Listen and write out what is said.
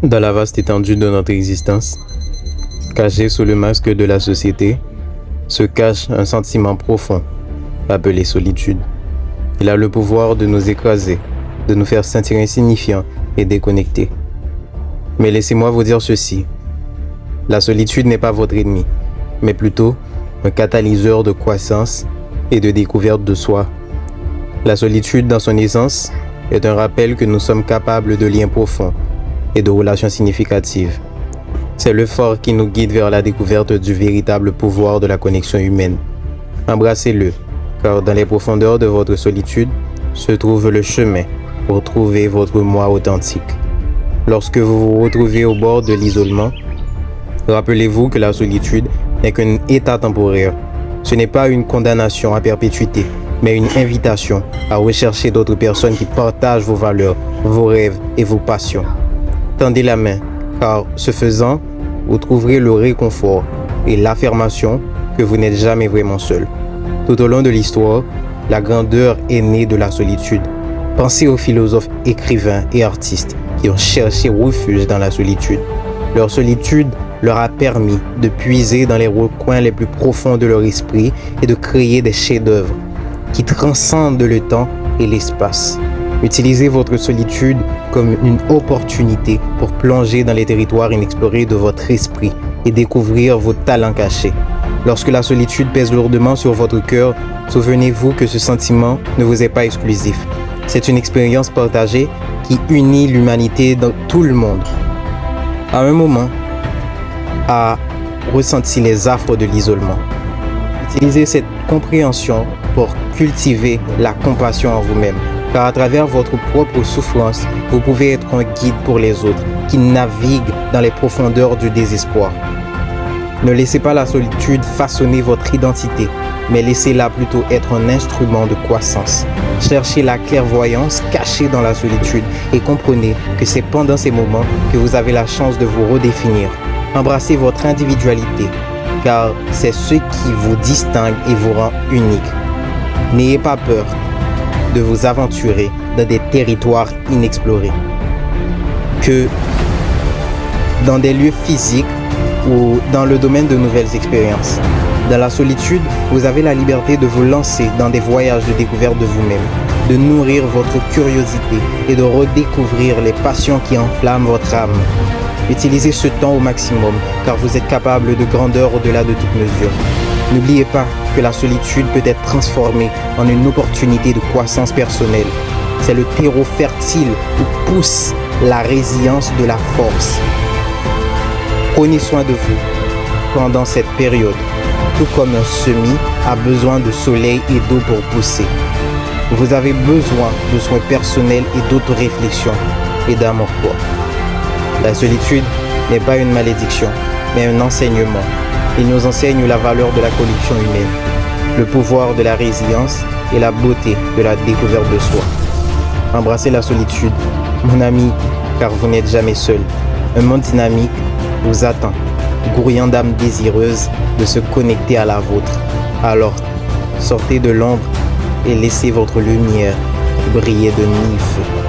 Dans la vaste étendue de notre existence, caché sous le masque de la société, se cache un sentiment profond, appelé solitude. Il a le pouvoir de nous écraser, de nous faire sentir insignifiants et déconnectés. Mais laissez-moi vous dire ceci. La solitude n'est pas votre ennemi, mais plutôt un catalyseur de croissance et de découverte de soi. La solitude, dans son essence, est un rappel que nous sommes capables de liens profonds et de relations significatives. C'est le phare qui nous guide vers la découverte du véritable pouvoir de la connexion humaine. Embrassez-le, car dans les profondeurs de votre solitude se trouve le chemin pour trouver votre moi authentique. Lorsque vous vous retrouvez au bord de l'isolement, rappelez-vous que la solitude n'est qu'un état temporaire. Ce n'est pas une condamnation à perpétuité, mais une invitation à rechercher d'autres personnes qui partagent vos valeurs, vos rêves et vos passions. Tendez la main, car ce faisant, vous trouverez le réconfort et l'affirmation que vous n'êtes jamais vraiment seul. Tout au long de l'histoire, la grandeur est née de la solitude. Pensez aux philosophes, écrivains et artistes qui ont cherché refuge dans la solitude. Leur solitude leur a permis de puiser dans les recoins les plus profonds de leur esprit et de créer des chefs-d'œuvre qui transcendent le temps et l'espace. Utilisez votre solitude comme une opportunité pour plonger dans les territoires inexplorés de votre esprit et découvrir vos talents cachés. Lorsque la solitude pèse lourdement sur votre cœur, souvenez-vous que ce sentiment ne vous est pas exclusif. C'est une expérience partagée qui unit l'humanité dans tout le monde. À un moment, a ressenti les affres de l'isolement. Utilisez cette compréhension pour cultiver la compassion en vous-même, car à travers votre propre souffrance, vous pouvez être un guide pour les autres qui naviguent dans les profondeurs du désespoir. Ne laissez pas la solitude façonner votre identité, mais laissez-la plutôt être un instrument de croissance. Cherchez la clairvoyance cachée dans la solitude et comprenez que c'est pendant ces moments que vous avez la chance de vous redéfinir. Embrassez votre individualité, car c'est ce qui vous distingue et vous rend unique. N'ayez pas peur de vous aventurer dans des territoires inexplorés. Que dans des lieux physiques ou dans le domaine de nouvelles expériences. Dans la solitude, vous avez la liberté de vous lancer dans des voyages de découverte de vous-même, de nourrir votre curiosité et de redécouvrir les passions qui enflamment votre âme. Utilisez ce temps au maximum, car vous êtes capable de grandeur au-delà de toute mesure. N'oubliez pas que la solitude peut être transformée en une opportunité de croissance personnelle. C'est le terreau fertile où pousse la résilience de la force. Prenez soin de vous pendant cette période, tout comme un semis a besoin de soleil et d'eau pour pousser. Vous avez besoin de soins personnels et d'auto-réflexion et d'amour propre. La solitude n'est pas une malédiction, mais un enseignement. Il nous enseigne la valeur de la connexion humaine, le pouvoir de la résilience et la beauté de la découverte de soi. Embrassez la solitude, mon ami, car vous n'êtes jamais seul. Un monde dynamique vous attend, grouillant d'âmes désireuses de se connecter à la vôtre. Alors, sortez de l'ombre et laissez votre lumière briller de mille feux.